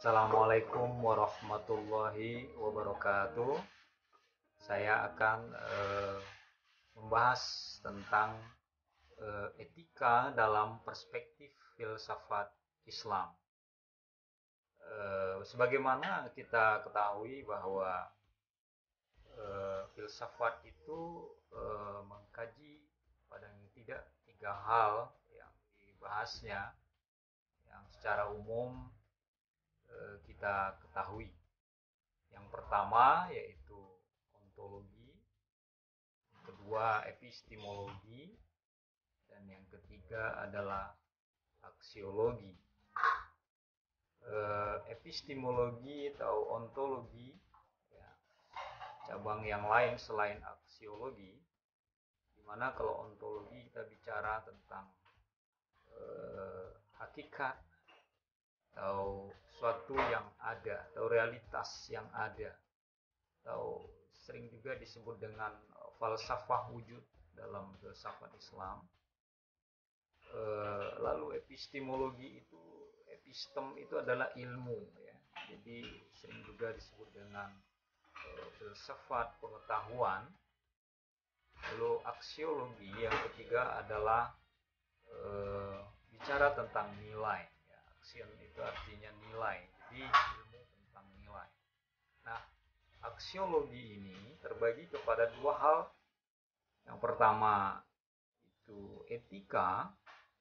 Assalamualaikum warahmatullahi wabarakatuh. Saya akan membahas tentang etika dalam perspektif filsafat Islam. Sebagaimana kita ketahui bahwa filsafat itu mengkaji paling tidak tiga hal yang dibahasnya, yang secara umum kita ketahui. Yang pertama yaitu ontologi, yang kedua epistemologi, dan yang ketiga adalah aksiologi. Epistemologi atau ontologi, ya, cabang yang lain selain aksiologi, dimana kalau ontologi kita bicara tentang hakikat atau suatu yang ada, atau realitas yang ada, atau sering juga disebut dengan falsafah wujud dalam filsafat Islam. Lalu epistemologi itu, epistem itu adalah ilmu, ya. Jadi sering juga disebut dengan filsafat pengetahuan. Lalu aksiologi yang ketiga adalah bicara tentang nilai. Aksion itu artinya nilai, jadi ilmu tentang nilai. Nah, aksiologi ini terbagi kepada dua hal. Yang pertama itu etika,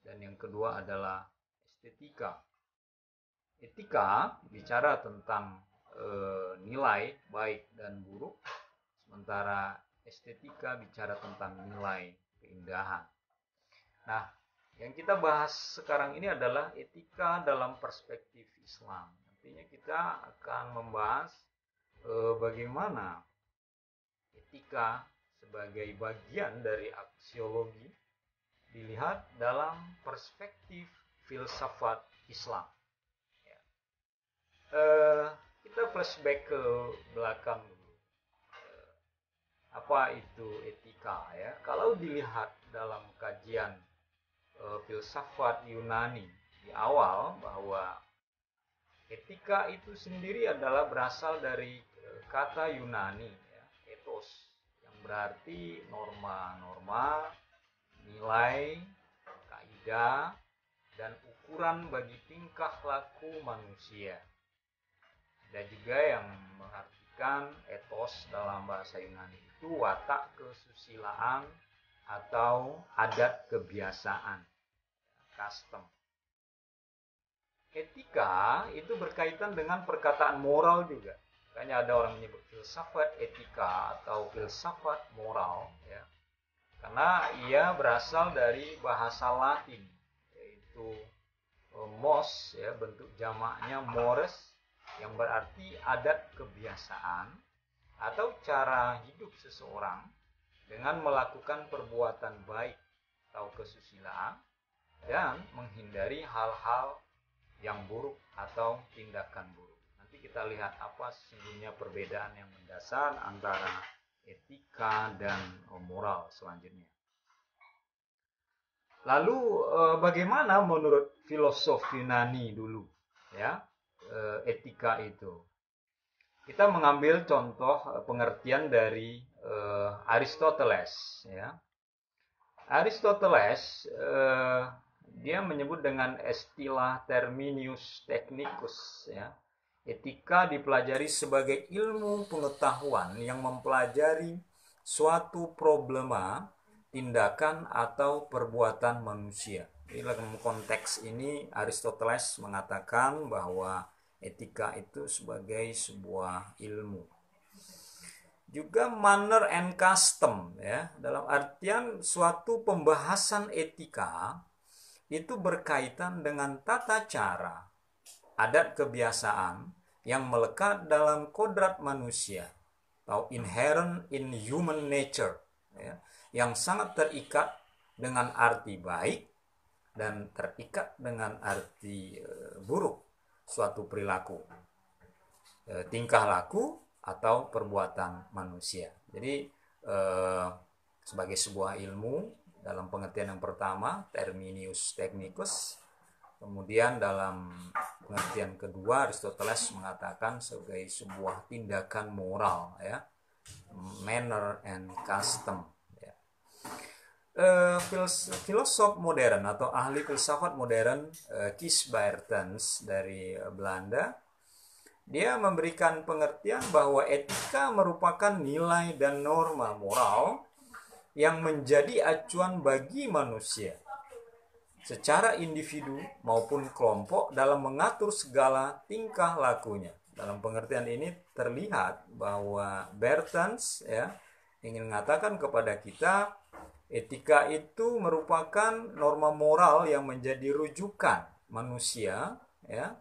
dan yang kedua adalah estetika. Etika bicara tentang nilai baik dan buruk, sementara estetika bicara tentang nilai keindahan. Nah, yang kita bahas sekarang ini adalah etika dalam perspektif Islam. Nantinya kita akan membahas bagaimana etika sebagai bagian dari aksiologi dilihat dalam perspektif filsafat Islam. Ya. Kita flashback ke belakang dulu. Apa itu etika, ya? Kalau dilihat dalam kajian filsafat Yunani di awal, bahwa etika itu sendiri adalah berasal dari kata Yunani, ya, ethos, yang berarti norma-norma, nilai, kaidah, dan ukuran bagi tingkah laku manusia. Ada juga yang mengartikan ethos dalam bahasa Yunani itu watak kesusilaan atau adat kebiasaan, custom. Etika itu berkaitan dengan perkataan moral juga. Makanya ada orang menyebut filsafat etika atau filsafat moral, ya. Karena ia berasal dari bahasa Latin, yaitu mos, ya, bentuk jamaknya mores, yang berarti adat kebiasaan atau cara hidup seseorang dengan melakukan perbuatan baik atau kesusilaan dan menghindari hal-hal yang buruk atau tindakan buruk. Nanti kita lihat apa sesungguhnya perbedaan yang mendasar antara etika dan moral selanjutnya. Lalu bagaimana menurut filosof Yunani dulu, ya, etika itu? Kita mengambil contoh pengertian dari Aristoteles, ya. Aristoteles dia menyebut dengan istilah terminus technicus, ya. Etika dipelajari sebagai ilmu pengetahuan yang mempelajari suatu problema, tindakan atau perbuatan manusia. Jadi dalam konteks ini Aristoteles mengatakan bahwa etika itu sebagai sebuah ilmu. Juga manner and custom, ya, dalam artian suatu pembahasan etika itu berkaitan dengan tata cara, adat kebiasaan yang melekat dalam kodrat manusia atau inherent in human nature, ya, yang sangat terikat dengan arti baik dan terikat dengan arti buruk suatu perilaku, tingkah laku atau perbuatan manusia. Jadi sebagai sebuah ilmu dalam pengertian yang pertama terminus technicus, Kemudian dalam pengertian kedua Aristoteles mengatakan sebagai sebuah tindakan moral, ya, manner and custom. Ya. Filosof modern atau ahli filsafat modern Kees Baertens dari Belanda, dia memberikan pengertian bahwa etika merupakan nilai dan norma moral yang menjadi acuan bagi manusia secara individu maupun kelompok dalam mengatur segala tingkah lakunya. Dalam pengertian ini terlihat bahwa Baertens, ya, ingin mengatakan kepada kita etika itu merupakan norma moral yang menjadi rujukan manusia, ya,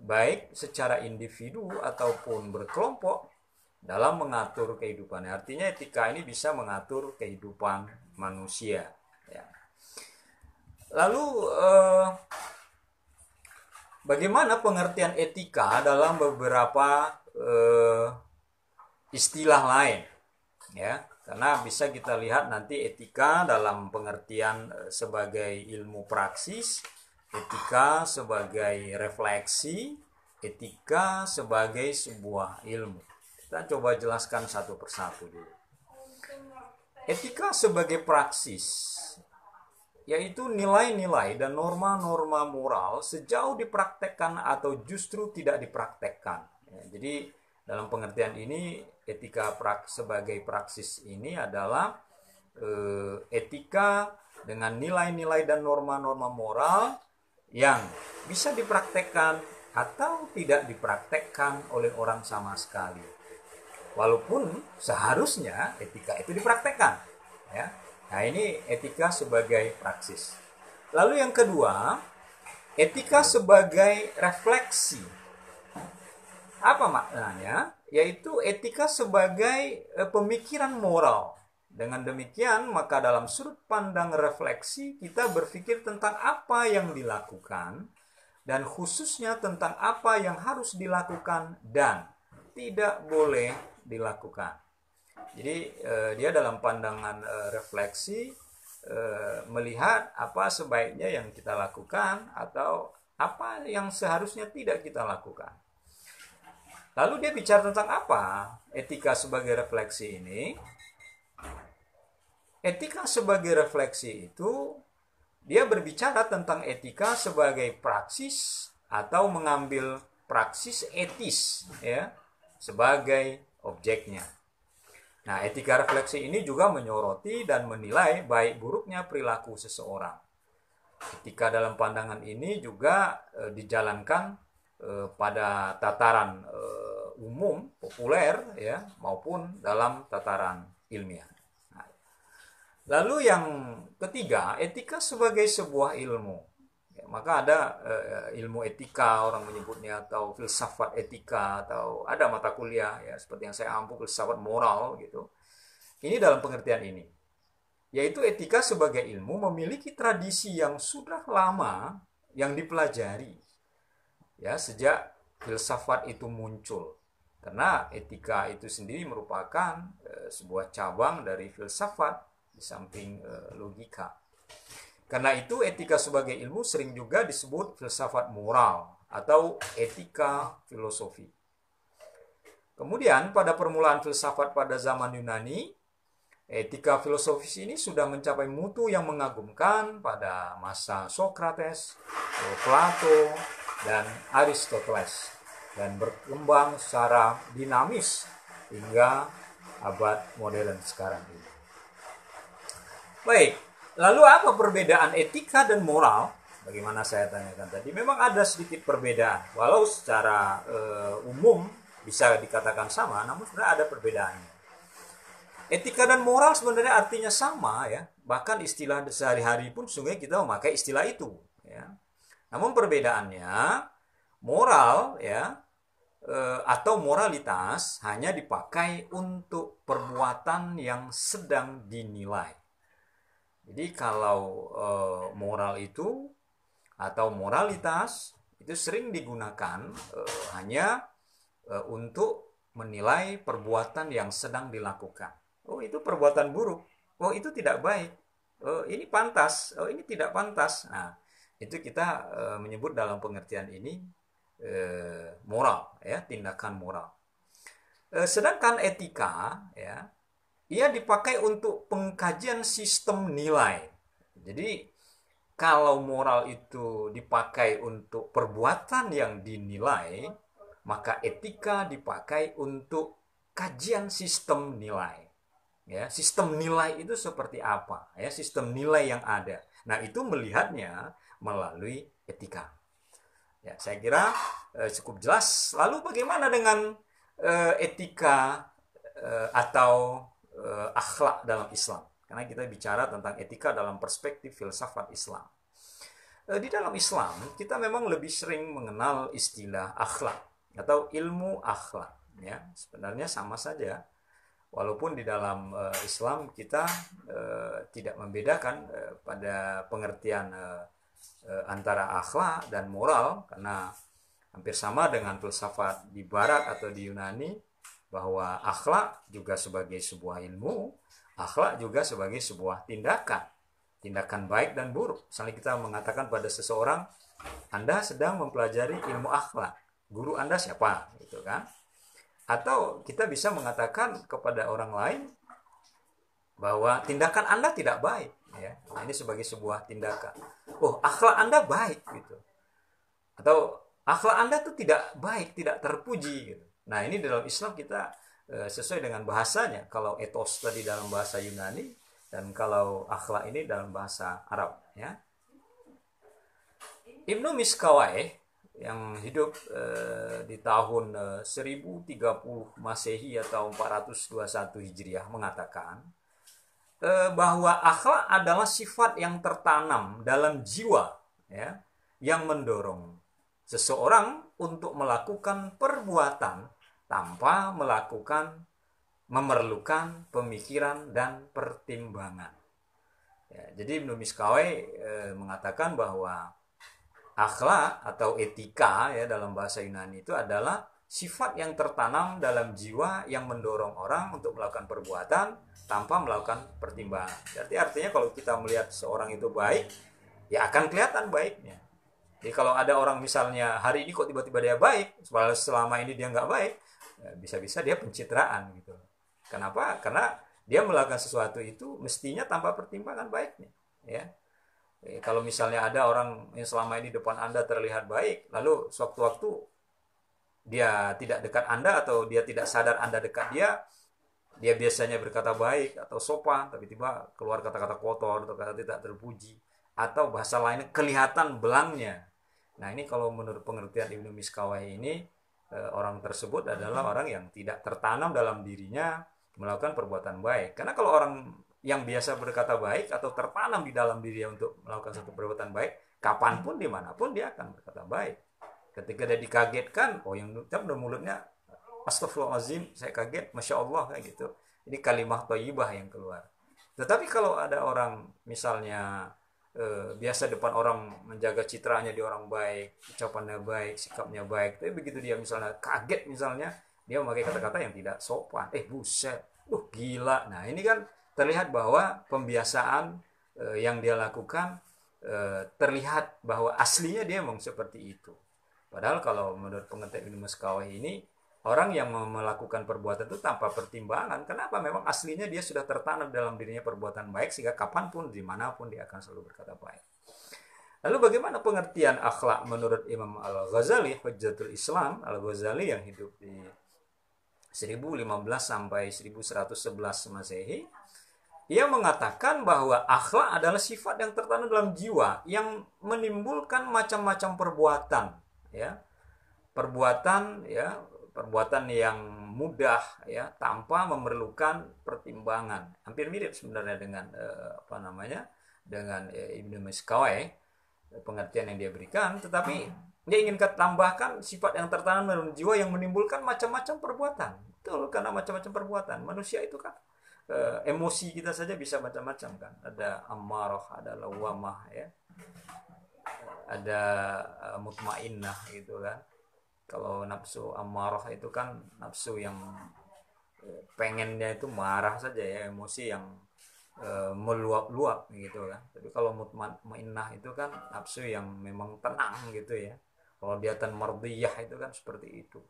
baik secara individu ataupun berkelompok dalam mengatur kehidupannya. Artinya etika ini bisa mengatur kehidupan manusia, ya. Lalu bagaimana pengertian etika dalam beberapa istilah lain, ya? Karena bisa kita lihat nanti etika dalam pengertian sebagai ilmu praksis, etika sebagai refleksi, etika sebagai sebuah ilmu. Kita coba jelaskan satu persatu dulu. Etika sebagai praksis, yaitu nilai-nilai dan norma-norma moral sejauh dipraktekkan atau justru tidak dipraktekkan. Ya, jadi dalam pengertian ini etika sebagai praksis ini adalah etika dengan nilai-nilai dan norma-norma moral yang bisa dipraktekkan atau tidak dipraktekkan oleh orang sama sekali. Walaupun seharusnya etika itu dipraktekkan, ya. Nah, ini etika sebagai praksis. Lalu yang kedua, etika sebagai refleksi. Apa maknanya? Yaitu etika sebagai pemikiran moral. Dengan demikian, maka dalam sudut pandang refleksi, kita berpikir tentang apa yang dilakukan, dan khususnya tentang apa yang harus dilakukan dan tidak boleh dilakukan. Jadi dia dalam pandangan refleksi melihat apa sebaiknya yang kita lakukan atau apa yang seharusnya tidak kita lakukan. Lalu dia bicara tentang apa etika sebagai refleksi ini? Etika sebagai refleksi itu dia berbicara tentang etika sebagai praksis atau mengambil praksis etis, ya, sebagai objeknya. Nah, etika refleksi ini juga menyoroti dan menilai baik buruknya perilaku seseorang. Etika dalam pandangan ini juga dijalankan pada tataran umum, populer, ya, maupun dalam tataran ilmiah. Nah, lalu yang ketiga, etika sebagai sebuah ilmu. Ya, maka ada ilmu etika orang menyebutnya, atau filsafat etika, atau ada mata kuliah, ya, seperti yang saya ampu, filsafat moral gitu. Ini dalam pengertian ini, yaitu etika sebagai ilmu memiliki tradisi yang sudah lama yang dipelajari, ya, sejak filsafat itu muncul. Karena etika itu sendiri merupakan sebuah cabang dari filsafat di samping logika. Karena itu etika sebagai ilmu sering juga disebut filsafat moral atau etika filosofi. Kemudian pada permulaan filsafat pada zaman Yunani, etika filosofis ini sudah mencapai mutu yang mengagumkan pada masa Socrates, Plato, dan Aristoteles, dan berkembang secara dinamis hingga abad modern sekarang ini. Baik, lalu apa perbedaan etika dan moral? Bagaimana saya tanyakan tadi, memang ada sedikit perbedaan. Walau secara umum bisa dikatakan sama, namun sebenarnya ada perbedaannya. Etika dan moral sebenarnya artinya sama, ya. Bahkan istilah sehari-hari pun sungguh kita memakai istilah itu, ya. Namun perbedaannya, moral, ya, atau moralitas hanya dipakai untuk perbuatan yang sedang dinilai. Jadi kalau moral itu atau moralitas itu sering digunakan hanya untuk menilai perbuatan yang sedang dilakukan. Oh, itu perbuatan buruk. Oh, itu tidak baik. Oh, ini pantas. Oh, ini tidak pantas. Nah, Itu kita menyebut dalam pengertian ini moral, ya, tindakan moral. Sedangkan etika, ya, ia dipakai untuk pengkajian sistem nilai. Jadi kalau moral itu dipakai untuk perbuatan yang dinilai, maka etika dipakai untuk kajian sistem nilai. Ya, sistem nilai itu seperti apa? Ya, sistem nilai yang ada. Nah, itu melihatnya melalui etika. Ya, saya kira cukup jelas. Lalu bagaimana dengan etika atau akhlak dalam Islam? Karena kita bicara tentang etika dalam perspektif filsafat Islam. Di dalam Islam, kita memang lebih sering mengenal istilah akhlak atau ilmu akhlak. Ya, sebenarnya sama saja. Walaupun di dalam Islam kita tidak membedakan pada pengertian antara akhlak dan moral, karena hampir sama dengan filsafat di Barat atau di Yunani, bahwa akhlak juga sebagai sebuah ilmu, akhlak juga sebagai sebuah tindakan baik dan buruk. Misalnya kita mengatakan pada seseorang, Anda sedang mempelajari ilmu akhlak, guru Anda siapa, gitu kan? Atau kita bisa mengatakan kepada orang lain bahwa tindakan Anda tidak baik, ya. Nah, ini sebagai sebuah tindakan. Oh, akhlak Anda baik, gitu. Atau akhlak Anda tuh tidak baik, tidak terpuji, gitu. Nah, ini dalam Islam kita sesuai dengan bahasanya. Kalau etos tadi dalam bahasa Yunani, dan kalau akhlak ini dalam bahasa Arab, ya. Ibnu Miskawai yang hidup di tahun 1030 Masehi atau 421 Hijriah mengatakan bahwa akhlak adalah sifat yang tertanam dalam jiwa, ya, yang mendorong seseorang untuk melakukan perbuatan tanpa memerlukan pemikiran dan pertimbangan. Ya, jadi Ibnu Miskawai mengatakan bahwa akhlak atau etika, ya, dalam bahasa Yunani itu adalah sifat yang tertanam dalam jiwa yang mendorong orang untuk melakukan perbuatan tanpa melakukan pertimbangan. Jadi artinya kalau kita melihat seorang itu baik, ya akan kelihatan baiknya. Jadi kalau ada orang misalnya hari ini kok tiba-tiba dia baik, selama ini dia nggak baik, ya bisa-bisa dia pencitraan gitu. Kenapa? Karena dia melakukan sesuatu itu mestinya tanpa pertimbangan baiknya, ya. Kalau misalnya ada orang yang selama ini depan Anda terlihat baik, lalu sewaktu-waktu dia tidak dekat Anda atau dia tidak sadar Anda dekat dia biasanya berkata baik atau sopan, tapi tiba keluar kata-kata kotor atau kata tidak terpuji, atau bahasa lainnya kelihatan belangnya. Nah, ini kalau menurut pengertian Ibnu Miskawai ini, orang tersebut adalah orang yang tidak tertanam dalam dirinya melakukan perbuatan baik. Karena kalau orang yang biasa berkata baik atau tertanam di dalam dirinya untuk melakukan satu perbuatan baik, kapanpun dimanapun dia akan berkata baik. Ketika dia dikagetkan, oh yang ucap dari mulutnya astagfirullahaladzim, saya kaget, masya Allah, kayak gitu. Ini kalimah thayyibah yang keluar. Tetapi kalau ada orang misalnya biasa depan orang menjaga citranya, dia orang baik, ucapannya baik, sikapnya baik, tapi begitu dia misalnya kaget, misalnya dia memakai kata-kata yang tidak sopan, buset, gila. Nah, ini kan terlihat bahwa pembiasaan yang dia lakukan terlihat bahwa aslinya dia memang seperti itu. Padahal kalau menurut pengertian Ibnu Miskawai ini, orang yang melakukan perbuatan itu tanpa pertimbangan, kenapa? Memang aslinya dia sudah tertanam dalam dirinya perbuatan baik, sehingga kapanpun, dimanapun dia akan selalu berkata baik. Lalu bagaimana pengertian akhlak menurut Imam Al-Ghazali, Hujjatul Islam Al-Ghazali yang hidup di 1015 sampai 1111 Masehi? Ia mengatakan bahwa akhlak adalah sifat yang tertanam dalam jiwa yang menimbulkan macam-macam perbuatan, ya. Perbuatan yang mudah, ya, tanpa memerlukan pertimbangan. Hampir mirip sebenarnya dengan dengan Ibnu Miskawai, pengertian yang dia berikan, tetapi dia ingin tambahkan sifat yang tertanam dalam jiwa yang menimbulkan macam-macam perbuatan. Betul, karena macam-macam perbuatan. Manusia itu kan emosi kita saja bisa macam-macam kan. Ada ammarah, ada lawamah, ya. Ada mutmainnah gitu kan. Kalau nafsu ammarah itu kan nafsu yang pengennya itu marah saja, ya, emosi yang meluap-luap gitu kan. Tapi kalau mutmainnah itu kan nafsu yang memang tenang gitu ya. Kalau diatan mardiyah itu kan seperti itu.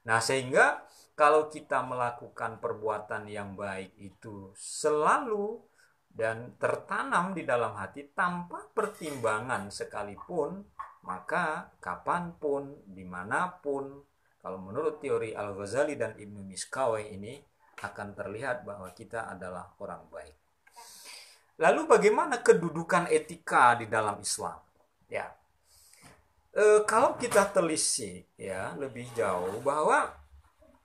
Nah, sehingga kalau kita melakukan perbuatan yang baik itu selalu dan tertanam di dalam hati tanpa pertimbangan sekalipun, maka kapanpun, dimanapun, kalau menurut teori Al-Ghazali dan Ibnu Miskawai ini akan terlihat bahwa kita adalah orang baik. Lalu bagaimana kedudukan etika di dalam Islam? Ya, kalau kita telisik ya lebih jauh bahwa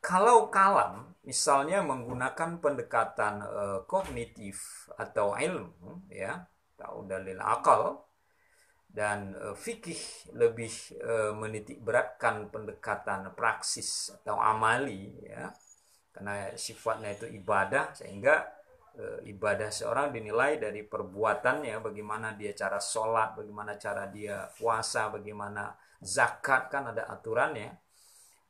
kalau kalam misalnya menggunakan pendekatan kognitif atau ilmu ya, atau dalil akal, dan fikih lebih menitik beratkan pendekatan praksis atau amali ya, karena sifatnya itu ibadah, sehingga ibadah seorang dinilai dari perbuatannya, bagaimana dia cara sholat, bagaimana cara dia puasa, bagaimana zakat, kan ada aturannya.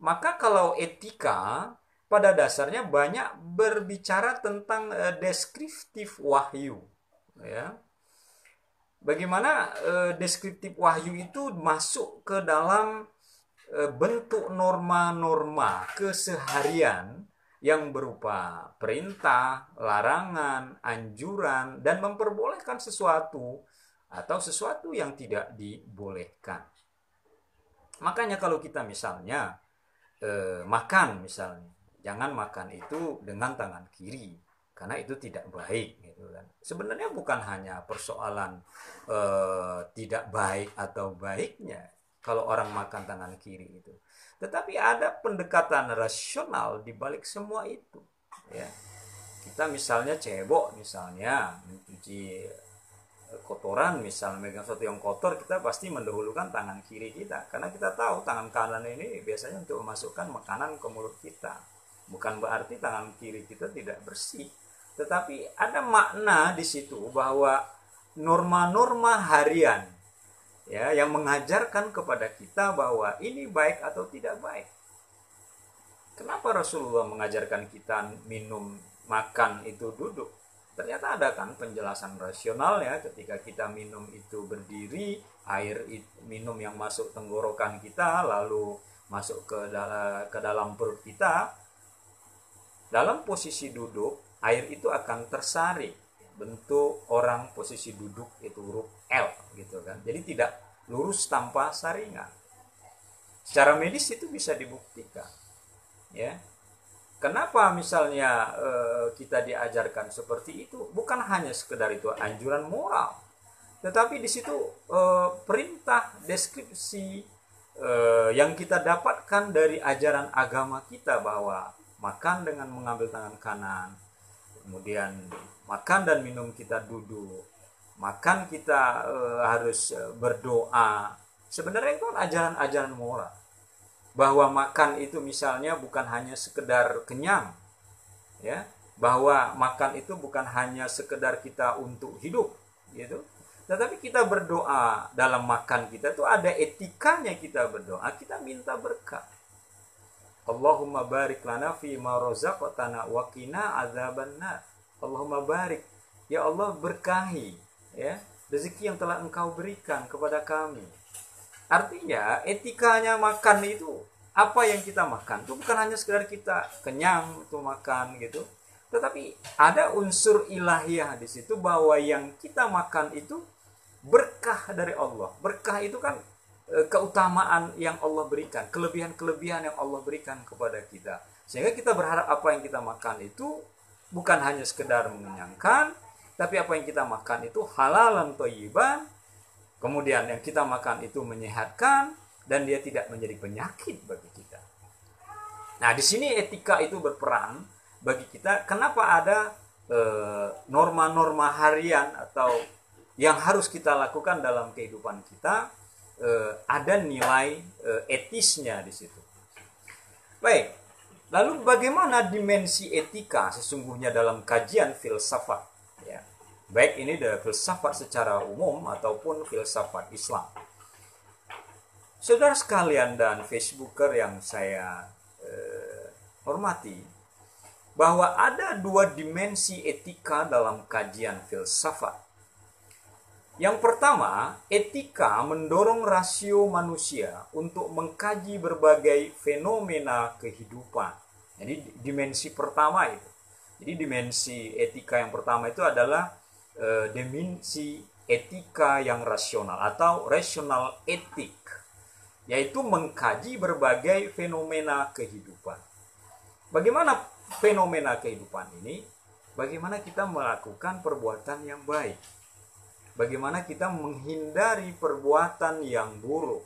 Maka kalau etika pada dasarnya banyak berbicara tentang deskriptif wahyu ya. Bagaimana deskriptif wahyu itu masuk ke dalam bentuk norma-norma keseharian yang berupa perintah, larangan, anjuran, dan memperbolehkan sesuatu atau sesuatu yang tidak dibolehkan. Makanya kalau kita misalnya makan misalnya, jangan makan itu dengan tangan kiri karena itu tidak baik gitu kan. Sebenarnya bukan hanya persoalan tidak baik atau baiknya kalau orang makan tangan kiri itu, tetapi ada pendekatan rasional di balik semua itu ya. Kita misalnya cebok, misalnya mencuci kotoran, misalnya megang sesuatu yang kotor, kita pasti mendahulukan tangan kiri kita karena kita tahu tangan kanan ini biasanya untuk memasukkan makanan ke mulut kita. Bukan berarti tangan kiri kita tidak bersih, tetapi ada makna di situ bahwa norma-norma harian ya yang mengajarkan kepada kita bahwa ini baik atau tidak baik. Kenapa Rasulullah mengajarkan kita minum, makan itu duduk? Ternyata ada kan penjelasan rasional ya, ketika kita minum itu berdiri, air minum yang masuk tenggorokan kita lalu masuk ke dalam perut kita, dalam posisi duduk air itu akan tersaring, bentuk orang posisi duduk itu huruf L gitu kan, jadi tidak lurus tanpa saringan. Secara medis itu bisa dibuktikan ya. Kenapa misalnya kita diajarkan seperti itu? Bukan hanya sekedar itu anjuran moral, tetapi di situ perintah, deskripsi yang kita dapatkan dari ajaran agama kita bahwa makan dengan mengambil tangan kanan, kemudian makan dan minum kita duduk, makan kita harus berdoa. Sebenarnya itu ajaran-ajaran moral. Bahwa makan itu misalnya bukan hanya sekedar kenyang ya, bahwa makan itu bukan hanya sekedar kita untuk hidup gitu, tetapi kita berdoa dalam makan kita itu ada etikanya. Kita berdoa, kita minta berkah. Allahumma barik lana fi ma razaqtana wa qina adzabannar. Allahumma barik, ya Allah berkahi ya rezeki yang telah Engkau berikan kepada kami. Artinya etikanya makan itu, apa yang kita makan itu bukan hanya sekedar kita kenyang untuk makan gitu, tetapi ada unsur ilahiyah di situ bahwa yang kita makan itu berkah dari Allah. Berkah itu kan keutamaan yang Allah berikan, kelebihan-kelebihan yang Allah berikan kepada kita, sehingga kita berharap apa yang kita makan itu bukan hanya sekedar mengenyangkan, tapi apa yang kita makan itu halalan thayyiban. Kemudian yang kita makan itu menyehatkan dan dia tidak menjadi penyakit bagi kita. Nah, di sini etika itu berperan bagi kita. Kenapa ada norma-norma harian atau yang harus kita lakukan dalam kehidupan kita, ada nilai etisnya di situ. Baik, lalu bagaimana dimensi etika sesungguhnya dalam kajian filsafat? Baik ini dari filsafat secara umum ataupun filsafat Islam. Saudara sekalian dan Facebooker yang saya hormati, bahwa ada dua dimensi etika dalam kajian filsafat. Yang pertama, etika mendorong rasio manusia untuk mengkaji berbagai fenomena kehidupan. Jadi dimensi pertama itu. Jadi dimensi etika yang pertama itu adalah dimensi etika yang rasional atau rational ethic, yaitu mengkaji berbagai fenomena kehidupan. Bagaimana fenomena kehidupan ini? Bagaimana kita melakukan perbuatan yang baik? Bagaimana kita menghindari perbuatan yang buruk?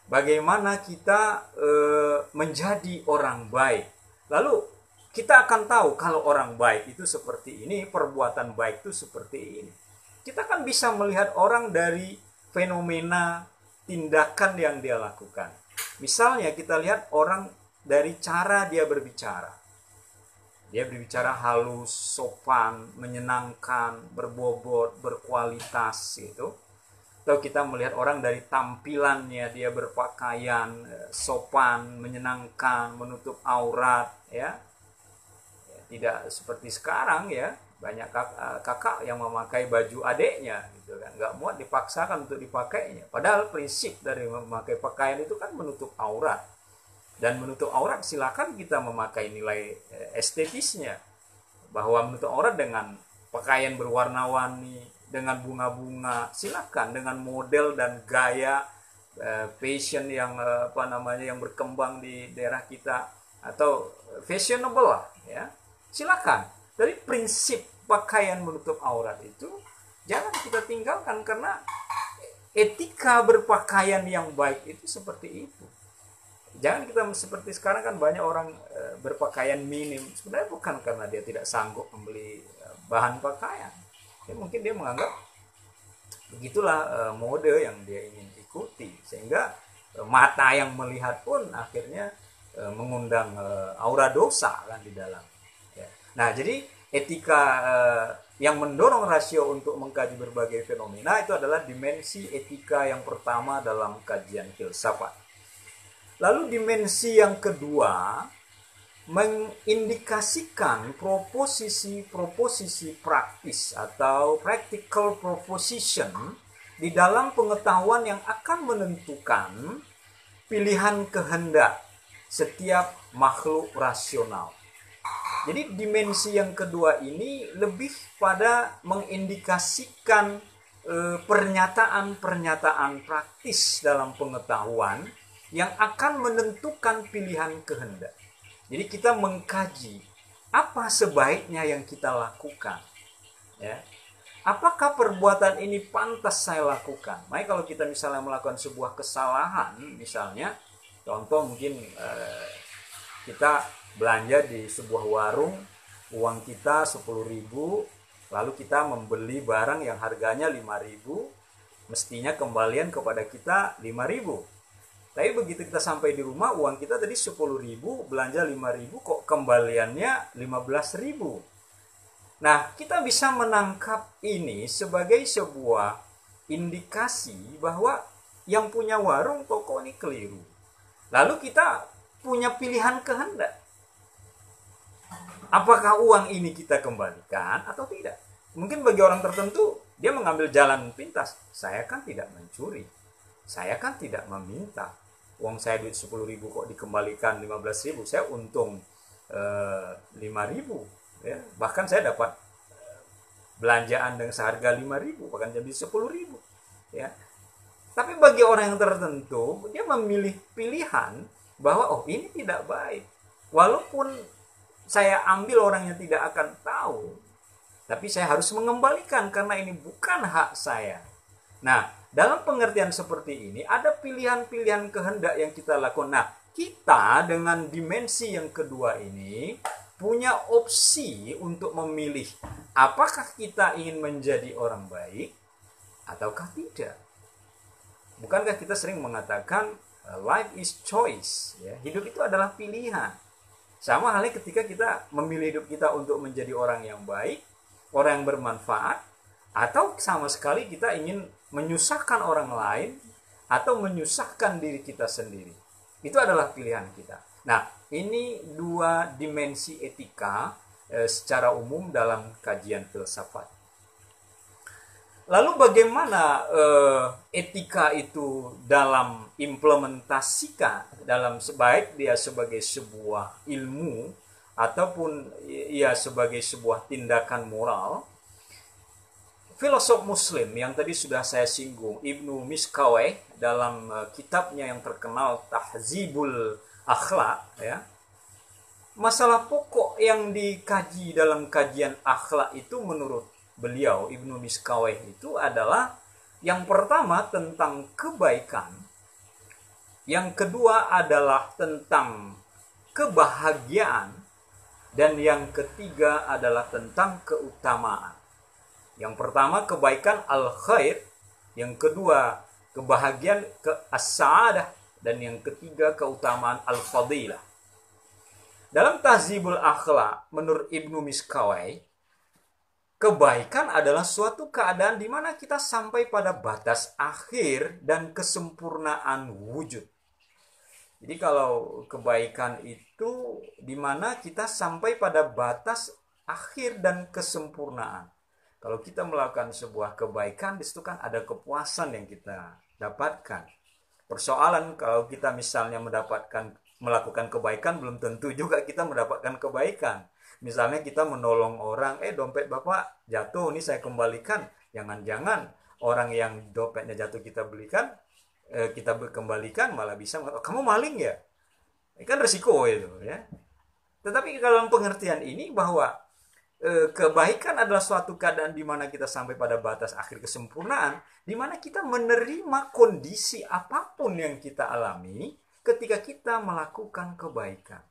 Bagaimana kita menjadi orang baik? Lalu kita akan tahu kalau orang baik itu seperti ini, perbuatan baik itu seperti ini. Kita kan bisa melihat orang dari fenomena tindakan yang dia lakukan. Misalnya kita lihat orang dari cara dia berbicara. Dia berbicara halus, sopan, menyenangkan, berbobot, berkualitas gitu. Atau kita melihat orang dari tampilannya, dia berpakaian sopan, menyenangkan, menutup aurat, ya. Tidak seperti sekarang ya, banyak kakak yang memakai baju adeknya gitu kan, nggak muat dipaksakan untuk dipakainya. Padahal prinsip dari memakai pakaian itu kan menutup aurat. Dan menutup aurat silakan kita memakai nilai estetisnya, bahwa menutup aurat dengan pakaian berwarna-warni, dengan bunga-bunga, silakan, dengan model dan gaya fashion yang yang berkembang di daerah kita, atau fashionable lah ya, silakan. Dari prinsip pakaian menutup aurat itu jangan kita tinggalkan, karena etika berpakaian yang baik itu seperti itu. Jangan kita seperti sekarang kan banyak orang berpakaian minim. Sebenarnya bukan karena dia tidak sanggup membeli bahan pakaian. Ya, mungkin dia menganggap begitulah mode yang dia ingin ikuti. Sehingga mata yang melihat pun akhirnya mengundang aura dosa kan di dalam. Ya. Nah, jadi etika yang mendorong rasio untuk mengkaji berbagai fenomena itu adalah dimensi etika yang pertama dalam kajian filsafat. Lalu dimensi yang kedua mengindikasikan proposisi praktis atau practical proposition di dalam pengetahuan yang akan menentukan pilihan kehendak setiap makhluk rasional. Jadi dimensi yang kedua ini lebih pada mengindikasikan pernyataan-pernyataan praktis dalam pengetahuan yang akan menentukan pilihan kehendak. Jadi kita mengkaji apa sebaiknya yang kita lakukan. Ya. Apakah perbuatan ini pantas saya lakukan? Makanya kalau kita misalnya melakukan sebuah kesalahan, misalnya, contoh mungkin kita belanja di sebuah warung, uang kita 10.000, lalu kita membeli barang yang harganya 5.000, mestinya kembalian kepada kita 5.000. Tapi begitu kita sampai di rumah, uang kita tadi 10.000, belanja 5.000, kok kembaliannya 15.000. Nah, kita bisa menangkap ini sebagai sebuah indikasi bahwa yang punya warung, toko ini keliru. Lalu kita punya pilihan kehendak. Apakah uang ini kita kembalikan atau tidak? Mungkin bagi orang tertentu, dia mengambil jalan pintas. Saya kan tidak mencuri. Saya kan tidak meminta. Uang saya duit 10.000 kok dikembalikan 15.000, saya untung 5.000. Ya. Bahkan saya dapat belanjaan dengan seharga 5.000, bahkan jadi 10.000. Ya. Tapi bagi orang yang tertentu, dia memilih pilihan bahwa oh ini tidak baik. Walaupun saya ambil orang yang tidak akan tahu, tapi saya harus mengembalikan karena ini bukan hak saya. Nah, dalam pengertian seperti ini, ada pilihan-pilihan kehendak yang kita lakukan. Nah, kita dengan dimensi yang kedua ini punya opsi untuk memilih apakah kita ingin menjadi orang baik ataukah tidak. Bukankah kita sering mengatakan life is choice, ya? Hidup itu adalah pilihan. Sama halnya ketika kita memilih hidup kita untuk menjadi orang yang baik, orang yang bermanfaat, atau sama sekali kita ingin menyusahkan orang lain atau menyusahkan diri kita sendiri. Itu adalah pilihan kita. Nah, ini dua dimensi etika secara umum dalam kajian filsafat. Lalu bagaimana etika itu dalam implementasikan dalam baik dia sebagai sebuah ilmu ataupun ia sebagai sebuah tindakan moral? Filosof Muslim yang tadi sudah saya singgung, Ibnu Miskawayh dalam kitabnya yang terkenal Tahzibul Akhlak, ya, masalah pokok yang dikaji dalam kajian akhlak itu menurut beliau Ibnu Miskawayh itu adalah yang pertama tentang kebaikan, yang kedua adalah tentang kebahagiaan, dan yang ketiga adalah tentang keutamaan. Yang pertama kebaikan al-khair, yang kedua kebahagiaan as-sa'adah, dan yang ketiga keutamaan al-fadilah. Dalam Tahzibul Akhlak menurut Ibnu Miskawayh, kebaikan adalah suatu keadaan di mana kita sampai pada batas akhir dan kesempurnaan wujud. Jadi kalau kebaikan itu di mana kita sampai pada batas akhir dan kesempurnaan. Kalau kita melakukan sebuah kebaikan, di situ kan ada kepuasan yang kita dapatkan. Persoalan kalau kita misalnya melakukan kebaikan, belum tentu juga kita mendapatkan kebaikan. Misalnya kita menolong orang, dompet Bapak jatuh, ini saya kembalikan. Jangan-jangan orang yang dompetnya jatuh kita kembalikan malah bisa, kamu maling ya? Ini kan resiko itu, ya. Tetapi dalam pengertian ini bahwa kebaikan adalah suatu keadaan di mana kita sampai pada batas akhir kesempurnaan, di mana kita menerima kondisi apapun yang kita alami ketika kita melakukan kebaikan.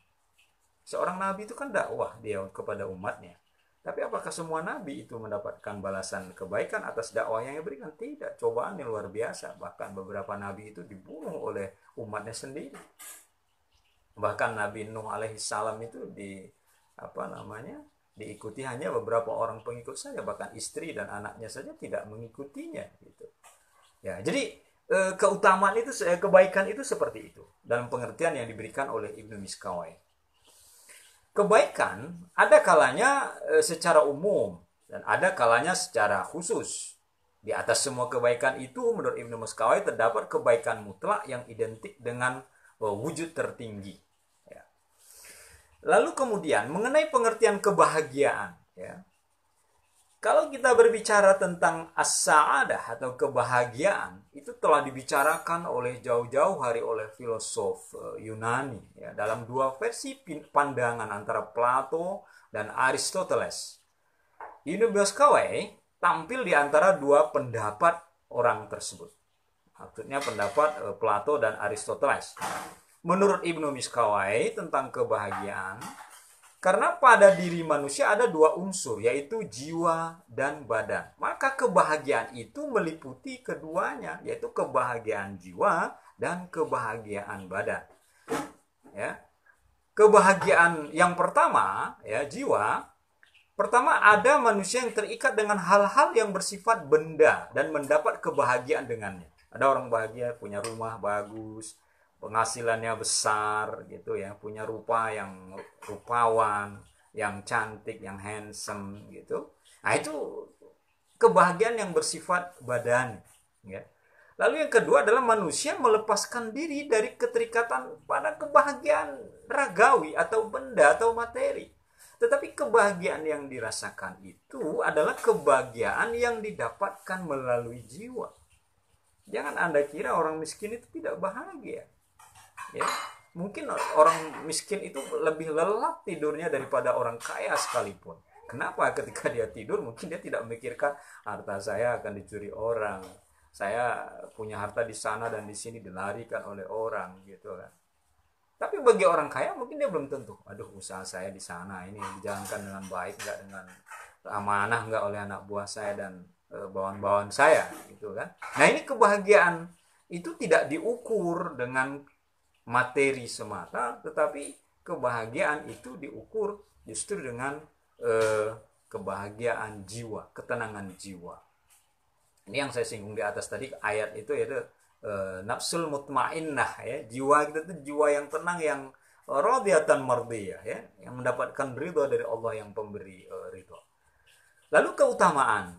Seorang nabi itu kan dakwah dia kepada umatnya. Tapi apakah semua nabi itu mendapatkan balasan kebaikan atas dakwah yang diberikan? Tidak, cobaan yang luar biasa. Bahkan beberapa nabi itu dibunuh oleh umatnya sendiri. Bahkan Nabi Nuh alaihissalam itu diikuti hanya beberapa orang pengikut saja, bahkan istri dan anaknya saja tidak mengikutinya gitu. Ya, jadi keutamaan itu, kebaikan itu seperti itu dalam pengertian yang diberikan oleh Ibnu Miskawayh. Kebaikan ada kalanya secara umum dan ada kalanya secara khusus. Di atas semua kebaikan itu menurut Ibnu Miskawayh terdapat kebaikan mutlak yang identik dengan wujud tertinggi. Lalu kemudian mengenai pengertian kebahagiaan, ya. Kalau kita berbicara tentang as-sa'adah atau kebahagiaan, itu telah dibicarakan oleh jauh-jauh hari oleh filosof Yunani, ya, dalam dua versi pandangan antara Plato dan Aristoteles. Ibnu Miskawayh tampil di antara dua pendapat orang tersebut. Maksudnya pendapat Plato dan Aristoteles. Menurut Ibnu Miskawayh tentang kebahagiaan, karena pada diri manusia ada dua unsur, yaitu jiwa dan badan. Maka kebahagiaan itu meliputi keduanya, yaitu kebahagiaan jiwa dan kebahagiaan badan. Ya. Kebahagiaan yang pertama, ya, jiwa. Pertama, ada manusia yang terikat dengan hal-hal yang bersifat benda dan mendapat kebahagiaan dengannya. Ada orang bahagia punya rumah bagus, penghasilannya besar gitu ya, punya rupa yang rupawan, yang cantik, yang handsome gitu. Nah, itu kebahagiaan yang bersifat badan, ya. Lalu yang kedua adalah manusia melepaskan diri dari keterikatan pada kebahagiaan ragawi atau benda atau materi. Tetapi kebahagiaan yang dirasakan itu adalah kebahagiaan yang didapatkan melalui jiwa. Jangan Anda kira orang miskin itu tidak bahagia. Ya, mungkin orang miskin itu lebih lelap tidurnya daripada orang kaya sekalipun. Kenapa? Ketika dia tidur mungkin dia tidak memikirkan harta saya akan dicuri orang, saya punya harta di sana dan di sini dilarikan oleh orang gitu kan. Tapi bagi orang kaya mungkin dia belum tentu, aduh usaha saya di sana ini dijalankan dengan baik enggak, dengan amanah enggak oleh anak buah saya dan bawahan-bawahan saya gitu kan. Nah, ini kebahagiaan itu tidak diukur dengan materi semata, tetapi kebahagiaan itu diukur justru dengan kebahagiaan jiwa, ketenangan jiwa. Ini yang saya singgung di atas tadi ayat itu, yaitu nafsul mutmainnah, ya, jiwa kita itu jiwa yang tenang, yang radiyatan mardiyah, ya, yang mendapatkan ridha dari Allah yang pemberi ridha. Lalu keutamaan.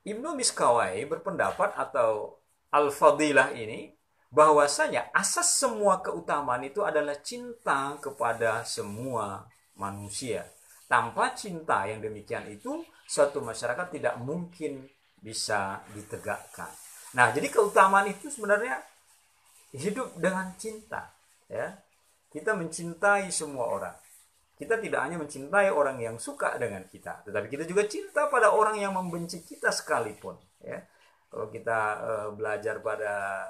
Ibnu Miskawai berpendapat atau Al-Fadilah ini bahwasanya asas semua keutamaan itu adalah cinta kepada semua manusia. Tanpa cinta yang demikian itu, suatu masyarakat tidak mungkin bisa ditegakkan. Nah, jadi keutamaan itu sebenarnya hidup dengan cinta, ya. Kita mencintai semua orang. Kita tidak hanya mencintai orang yang suka dengan kita, tetapi kita juga cinta pada orang yang membenci kita sekalipun, ya. Kalau kita belajar pada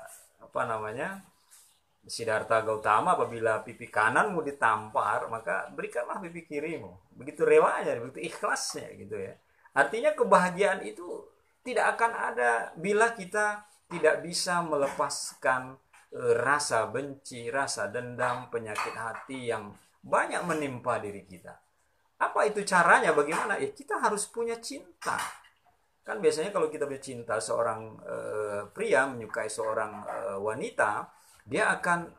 Siddhartha Gautama, apabila pipi kananmu ditampar, maka berikanlah pipi kirimu. Begitu relanya, begitu ikhlasnya, gitu ya. Artinya kebahagiaan itu tidak akan ada bila kita tidak bisa melepaskan rasa benci, rasa dendam, penyakit hati yang banyak menimpa diri kita. Apa itu caranya? Bagaimana? Ya, kita harus punya cinta. Kan biasanya kalau kita bercinta, seorang pria menyukai seorang wanita, dia akan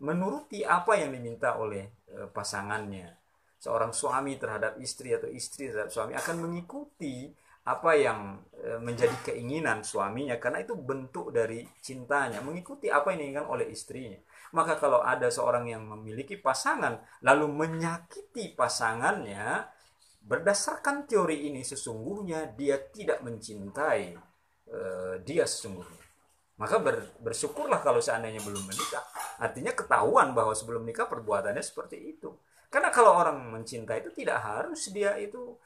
menuruti apa yang diminta oleh pasangannya. Seorang suami terhadap istri atau istri terhadap suami akan mengikuti apa yang menjadi keinginan suaminya, karena itu bentuk dari cintanya, mengikuti apa yang diinginkan oleh istrinya. Maka kalau ada seorang yang memiliki pasangan lalu menyakiti pasangannya, berdasarkan teori ini sesungguhnya dia tidak mencintai dia sesungguhnya. Maka bersyukurlah kalau seandainya belum menikah. Artinya ketahuan bahwa sebelum nikah perbuatannya seperti itu. Karena kalau orang mencinta itu tidak harus dia itu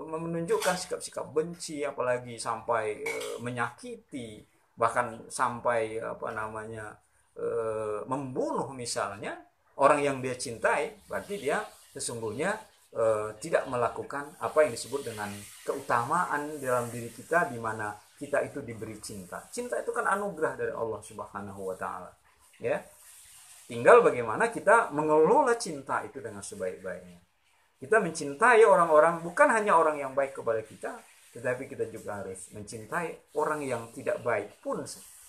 menunjukkan sikap-sikap benci, apalagi sampai menyakiti, bahkan sampai membunuh misalnya orang yang dia cintai. Berarti dia sesungguhnya tidak melakukan apa yang disebut dengan keutamaan dalam diri kita, di mana kita itu diberi cinta. Cinta itu kan anugerah dari Allah Subhanahu wa taala, ya. Tinggal bagaimana kita mengelola cinta itu dengan sebaik-baiknya. Kita mencintai orang-orang, bukan hanya orang yang baik kepada kita, tetapi kita juga harus mencintai orang yang tidak baik pun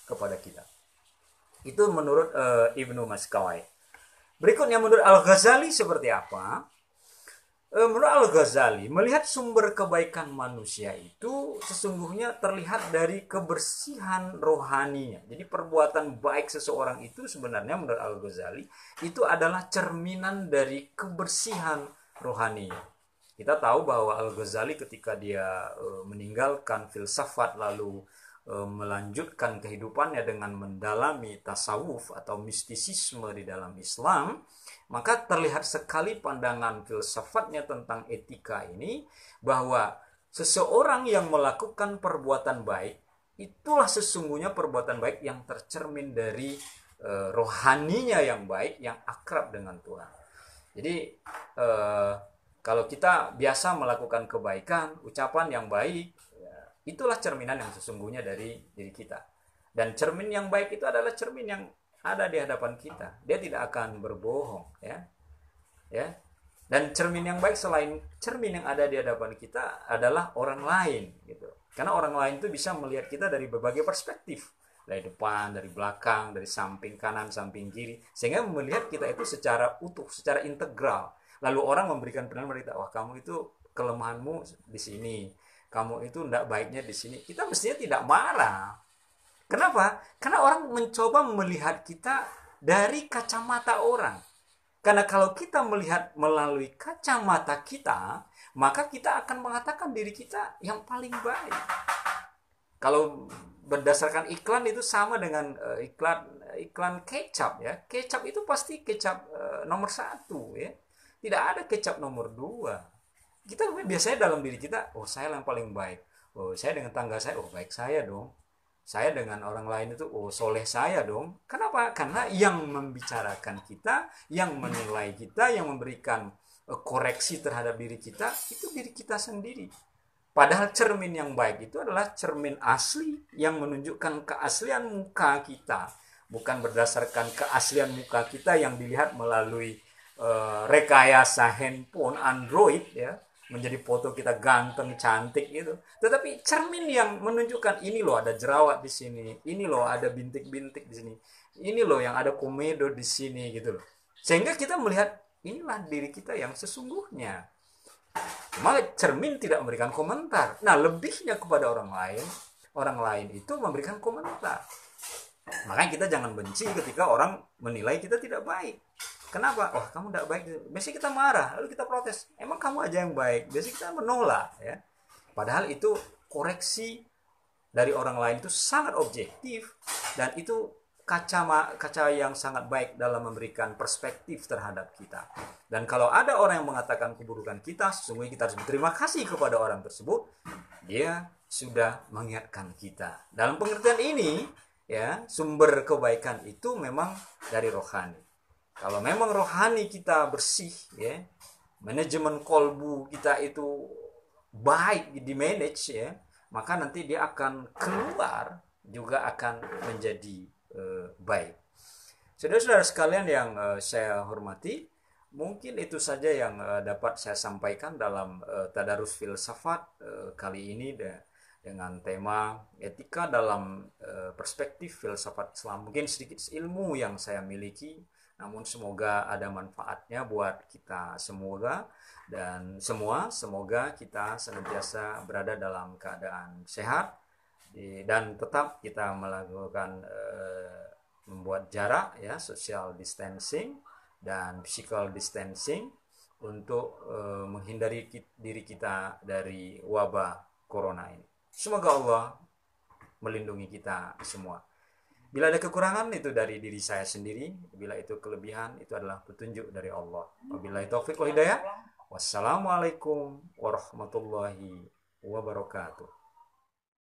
kepada kita. Itu menurut Ibnu Miskawai. Berikutnya menurut Al-Ghazali seperti apa? Menurut Al-Ghazali, melihat sumber kebaikan manusia itu sesungguhnya terlihat dari kebersihan rohaninya. Jadi perbuatan baik seseorang itu sebenarnya menurut Al-Ghazali itu adalah cerminan dari kebersihan rohaninya. Kita tahu bahwa Al-Ghazali ketika dia meninggalkan filsafat lalu melanjutkan kehidupannya dengan mendalami tasawuf atau mistisisme di dalam Islam, maka terlihat sekali pandangan filsafatnya tentang etika ini, bahwa seseorang yang melakukan perbuatan baik itulah sesungguhnya perbuatan baik yang tercermin dari rohaninya yang baik, yang akrab dengan Tuhan. Jadi kalau kita biasa melakukan kebaikan, ucapan yang baik, itulah cerminan yang sesungguhnya dari diri kita. Dan cermin yang baik itu adalah cermin yang ada di hadapan kita. Dia tidak akan berbohong, ya. Dan cermin yang baik selain cermin yang ada di hadapan kita adalah orang lain, gitu. Karena orang lain itu bisa melihat kita dari berbagai perspektif, dari depan, dari belakang, dari samping kanan, samping kiri, sehingga melihat kita itu secara utuh, secara integral. Lalu orang memberikan penilaian kita, wah kamu itu kelemahanmu di sini, kamu itu tidak baiknya di sini. Kita mestinya tidak marah. Kenapa? Karena orang mencoba melihat kita dari kacamata orang. Karena kalau kita melihat melalui kacamata kita, maka kita akan mengatakan diri kita yang paling baik. Kalau berdasarkan iklan itu sama dengan iklan kecap, ya. Kecap itu pasti kecap nomor 1, ya. Tidak ada kecap nomor 2. Kita biasanya dalam diri kita, oh saya yang paling baik, oh saya dengan tangga saya, oh baik saya dong, saya dengan orang lain itu, oh soleh saya dong. Kenapa? Karena yang membicarakan kita, yang menilai kita, yang memberikan koreksi terhadap diri kita, itu diri kita sendiri. Padahal cermin yang baik itu adalah cermin asli yang menunjukkan keaslian muka kita, bukan berdasarkan keaslian muka kita yang dilihat melalui rekayasa handphone Android, ya, menjadi foto kita ganteng, cantik gitu. Tetapi cermin yang menunjukkan ini loh ada jerawat di sini, ini loh ada bintik-bintik di sini. ini loh yang ada komedo di sini gitu loh. Sehingga kita melihat inilah diri kita yang sesungguhnya. Cuma cermin tidak memberikan komentar. Nah, lebihnya kepada orang lain itu memberikan komentar. Makanya kita jangan benci ketika orang menilai kita tidak baik. Kenapa? Oh, kamu tidak baik. Biasanya kita marah, lalu kita protes. Emang kamu aja yang baik. Biasanya kita menolak, ya. Padahal itu koreksi dari orang lain itu sangat objektif, dan itu kaca yang sangat baik dalam memberikan perspektif terhadap kita. Dan kalau ada orang yang mengatakan keburukan kita, sesungguhnya kita harus berterima kasih kepada orang tersebut. Dia sudah mengingatkan kita. Dalam pengertian ini, ya, sumber kebaikan itu memang dari rohani. Kalau memang rohani kita bersih, ya, manajemen kolbu kita itu baik di manage, ya, maka nanti dia akan keluar juga akan menjadi baik. Saudara-saudara sekalian yang saya hormati, mungkin itu saja yang dapat saya sampaikan dalam tadarus filsafat kali ini dengan tema etika dalam perspektif filsafat Islam. Mungkin sedikit ilmu yang saya miliki, namun semoga ada manfaatnya buat kita semua, dan semoga kita senantiasa berada dalam keadaan sehat, dan tetap kita melakukan membuat jarak, ya, social distancing dan physical distancing untuk menghindari diri kita dari wabah corona ini. Semoga Allah melindungi kita semua. Bila ada kekurangan itu dari diri saya sendiri, bila itu kelebihan itu adalah petunjuk dari Allah. Wabillahi taufiq wal hidayah. Wassalamualaikum warahmatullahi wabarakatuh.